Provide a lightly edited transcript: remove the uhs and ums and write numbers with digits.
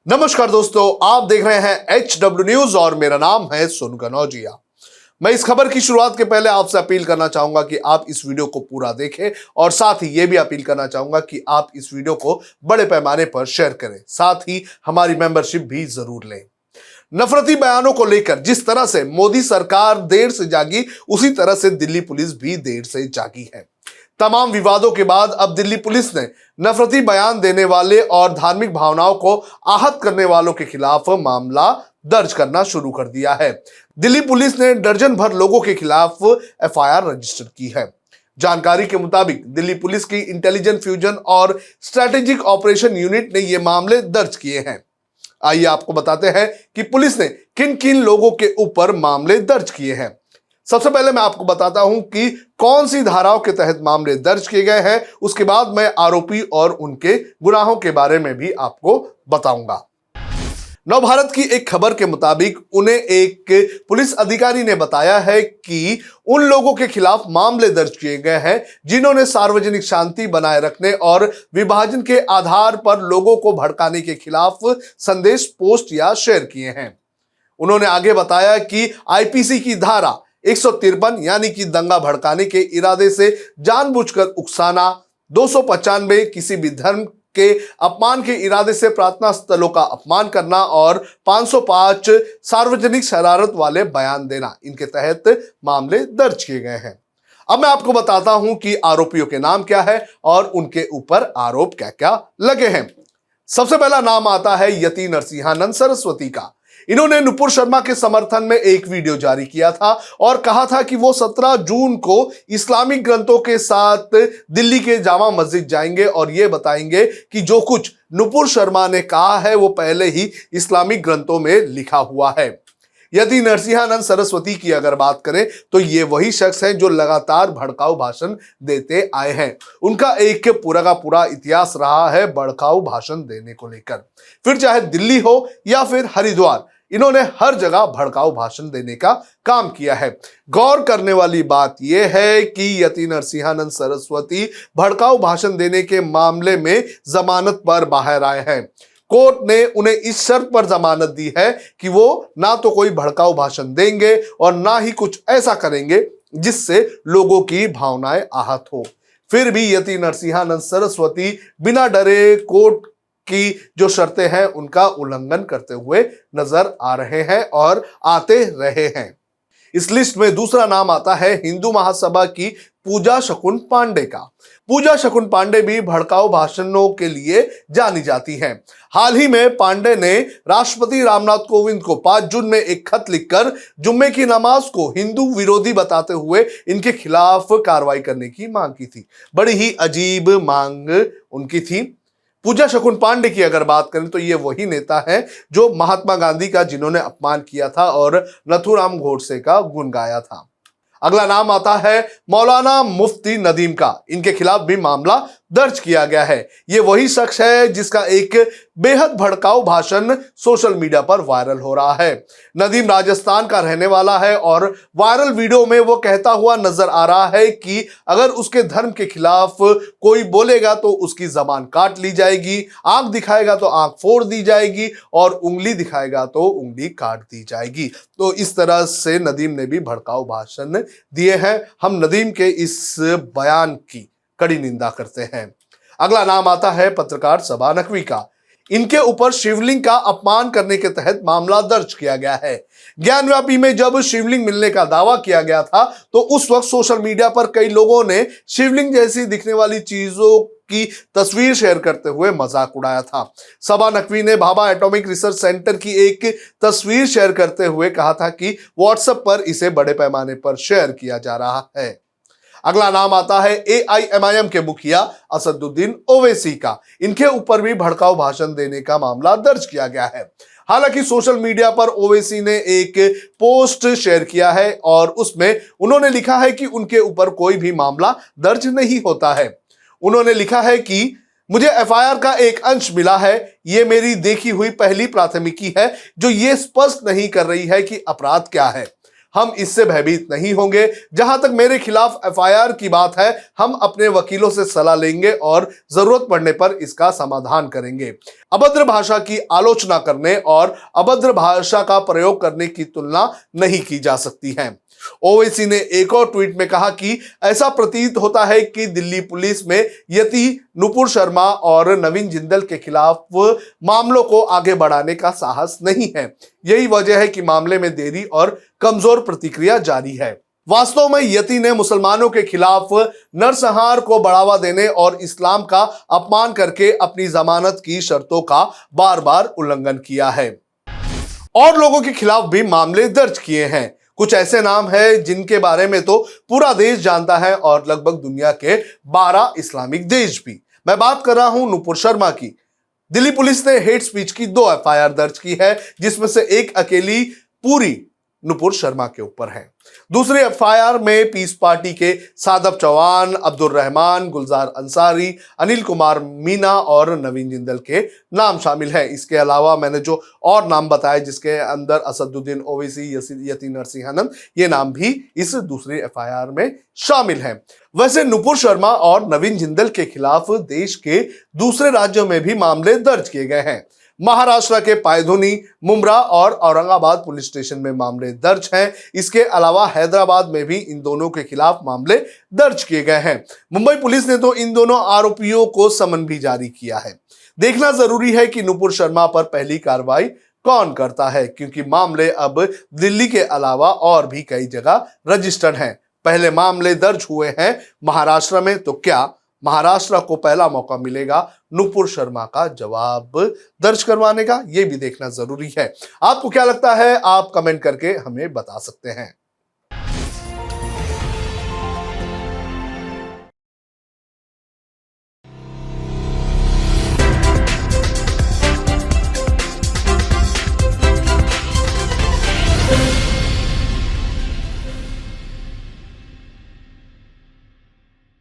नमस्कार दोस्तों, आप देख रहे हैं HW न्यूज और मेरा नाम है सोनू कनौजिया। मैं इस खबर की शुरुआत के पहले आपसे अपील करना चाहूंगा कि आप इस वीडियो को पूरा देखें और साथ ही यह भी अपील करना चाहूंगा कि आप इस वीडियो को बड़े पैमाने पर शेयर करें, साथ ही हमारी मेंबरशिप भी जरूर लें। नफरती बयानों को लेकर जिस तरह से मोदी सरकार देर से जागी, उसी तरह से दिल्ली पुलिस भी देर से जागी है। तमाम विवादों के बाद अब दिल्ली पुलिस ने नफरती बयान देने वाले और धार्मिक भावनाओं को आहत करने वालों के खिलाफ मामला दर्ज करना शुरू कर दिया है। दिल्ली पुलिस ने दर्जन भर लोगों के खिलाफ FIR रजिस्टर की है। जानकारी के मुताबिक दिल्ली पुलिस की इंटेलिजेंस फ्यूजन और स्ट्रेटेजिक ऑपरेशन यूनिट ने ये मामले दर्ज किए हैं। आइए आपको बताते हैं कि पुलिस ने किन किन लोगों के ऊपर मामले दर्ज किए हैं। सबसे पहले मैं आपको बताता हूं कि कौन सी धाराओं के तहत मामले दर्ज किए गए हैं। उसके बाद मैं आरोपी और उनके गुनाहों के बारे में भी आपको बताऊंगा। नवभारत की एक खबर के मुताबिक उन्हें एक पुलिस अधिकारी ने बताया है कि उन लोगों के खिलाफ मामले दर्ज किए गए हैं जिन्होंने सार्वजनिक शांति बनाए रखने और विभाजन के आधार पर लोगों को भड़काने के खिलाफ संदेश पोस्ट या शेयर किए हैं। उन्होंने आगे बताया कि IPC की धारा 153 यानी कि दंगा भड़काने के इरादे से जानबूझकर उकसाना, 295 किसी भी धर्म के अपमान के इरादे से प्रार्थना स्थलों का अपमान करना और 505 सार्वजनिक शरारत वाले बयान देना, इनके तहत मामले दर्ज किए गए हैं। अब मैं आपको बताता हूं कि आरोपियों के नाम क्या है और उनके ऊपर आरोप क्या क्या लगे हैं। सबसे पहला नाम आता है यति नरसिंहानंद सरस्वती का। इन्होंने नुपुर शर्मा के समर्थन में एक वीडियो जारी किया था और कहा था कि वो 17 जून को इस्लामिक ग्रंथों के साथ दिल्ली के जामा मस्जिद जाएंगे और ये बताएंगे कि जो कुछ नुपुर शर्मा ने कहा है वो पहले ही इस्लामिक ग्रंथों में लिखा हुआ है। यदि नरसिंहानंद सरस्वती की अगर बात करें तो ये वही शख्स हैं जो लगातार भड़काऊ भाषण देते आए हैं। उनका एक पूरा का पूरा इतिहास रहा है भड़काऊ भाषण देने को लेकर। फिर चाहे दिल्ली हो या फिर हरिद्वार, इन्होंने हर जगह भड़काऊ भाषण देने का काम किया है। गौर करने वाली बात यह है कि यति नरसिंहानंद सरस्वती भड़काऊ भाषण देने के मामले में जमानत पर बाहर आए हैं। कोर्ट ने उन्हें इस शर्त पर जमानत दी है कि वो ना तो कोई भड़काऊ भाषण देंगे और ना ही कुछ ऐसा करेंगे जिससे लोगों की भावनाएं आहत हो। फिर भी यति नरसिंहानंद सरस्वती बिना डरे कोर्ट की जो शर्तें हैं उनका उल्लंघन करते हुए नजर आ रहे हैं और आते रहे हैं। इस लिस्ट में दूसरा नाम आता है हिंदू महासभा की पूजा शकुन पांडे का। पूजा शकुन पांडे भी भड़काऊ भाषणों के लिए जानी जाती हैं। हाल ही में पांडे ने राष्ट्रपति रामनाथ कोविंद को 5 जून में एक खत लिखकर जुम्मे की नमाज को हिंदू विरोधी बताते हुए इनके खिलाफ कार्रवाई करने की मांग की थी। बड़ी ही अजीब मांग उनकी थी। पूजा शकुन पांडे की अगर बात करें तो ये वही नेता है जो महात्मा गांधी का जिन्होंने अपमान किया था और नथुराम गोडसे का गुण गाया था। अगला नाम आता है मौलाना मुफ्ती नदीम का। इनके खिलाफ भी मामला दर्ज किया गया है। ये वही शख्स है जिसका एक बेहद भड़काऊ भाषण सोशल मीडिया पर वायरल हो रहा है। नदीम राजस्थान का रहने वाला है और वायरल वीडियो में वो कहता हुआ नजर आ रहा है कि अगर उसके धर्म के खिलाफ कोई बोलेगा तो उसकी जबान काट ली जाएगी, आंख दिखाएगा तो आंख फोड़ दी जाएगी और उंगली दिखाएगा तो उंगली काट दी जाएगी। तो इस तरह से नदीम ने भी भड़काऊ भाषण दिए हैं। हम नदीम के इस बयान की कड़ी निंदा करते हैं। अगला नाम आता है पत्रकार सबा नकवी का। इनके ऊपर शिवलिंग का अपमान करने के तहत मामला दर्ज किया गया है। ज्ञानव्यापी में जब शिवलिंग मिलने का दावा किया गया था तो उस वक्त सोशल मीडिया पर कई लोगों ने शिवलिंग जैसी दिखने वाली चीजों की तस्वीर शेयर करते हुए मजाक उड़ाया था। सबा नकवी ने भाभा एटॉमिक रिसर्च सेंटर की एक तस्वीर शेयर करते हुए कहा था कि व्हाट्सएप पर इसे बड़े पैमाने पर शेयर किया जा रहा है। अगला नाम आता है AIMIM के मुखिया असदुद्दीन ओवैसी का। इनके ऊपर भी भड़काऊ भाषण देने का मामला दर्ज किया गया है। हालांकि सोशल मीडिया पर ओवैसी ने एक पोस्ट शेयर किया है और उसमें उन्होंने लिखा है कि उनके ऊपर कोई भी मामला दर्ज नहीं होता है। उन्होंने लिखा है कि मुझे FIR का एक अंश मिला है। ये मेरी देखी हुई पहली प्राथमिकी है जो ये स्पष्ट नहीं कर रही है कि अपराध क्या है। हम इससे भयभीत नहीं होंगे। जहां तक मेरे खिलाफ एफआईआर की बात है, हम अपने वकीलों से सलाह लेंगे और जरूरत पड़ने पर इसका समाधान करेंगे। अभद्र भाषा की आलोचना करने और अभद्र भाषा का प्रयोग करने की तुलना नहीं की जा सकती है। ओवैसी ने एक और ट्वीट में कहा कि ऐसा प्रतीत होता है कि दिल्ली पुलिस में यति, नुपुर शर्मा और नवीन जिंदल के खिलाफ मामलों को आगे बढ़ाने का साहस नहीं है। यही वजह है कि मामले में देरी और कमजोर प्रतिक्रिया जारी है। वास्तव में यति ने मुसलमानों के खिलाफ नरसंहार को बढ़ावा देने और इस्लाम का अपमान करके अपनी जमानत की शर्तों का बार बार उल्लंघन किया है और लोगों के खिलाफ भी मामले दर्ज किए हैं। कुछ ऐसे नाम हैं जिनके बारे में तो पूरा देश जानता है और लगभग दुनिया के 12 इस्लामिक देश भी। मैं बात कर रहा हूं नुपुर शर्मा की। दिल्ली पुलिस ने हेट स्पीच की 2 एफआईआर दर्ज की है, जिसमें से एक अकेली पूरी नुपुर शर्मा के ऊपर है। दूसरी एफआईआर में पीस पार्टी के सादब चौहान, अब्दुल रहमान, गुलजार अंसारी, अनिल कुमार मीना और नवीन जिंदल के नाम शामिल है। इसके अलावा मैंने जो और नाम बताए जिसके अंदर असदुद्दीन ओवैसी, यति नरसिंहानंद, ये नाम भी इस दूसरी एफआईआर में शामिल हैं। वैसे नुपुर शर्मा और नवीन जिंदल के खिलाफ देश के दूसरे राज्यों में भी मामले दर्ज किए गए हैं। महाराष्ट्र के पायधुनी, मुंब्रा और औरंगाबाद पुलिस स्टेशन में मामले दर्ज हैं। इसके अलावा हैदराबाद में भी इन दोनों के खिलाफ मामले दर्ज किए गए हैं। मुंबई पुलिस ने तो इन दोनों आरोपियों को समन भी जारी किया है। देखना जरूरी है कि नुपुर शर्मा पर पहली कार्रवाई कौन करता है, क्योंकि मामले अब दिल्ली के अलावा और भी कई जगह रजिस्टर्ड हैं। पहले मामले दर्ज हुए हैं महाराष्ट्र में, तो क्या महाराष्ट्र को पहला मौका मिलेगा नुपुर शर्मा का जवाब दर्ज करवाने का? यह भी देखना जरूरी है। आपको क्या लगता है? आप कमेंट करके हमें बता सकते हैं।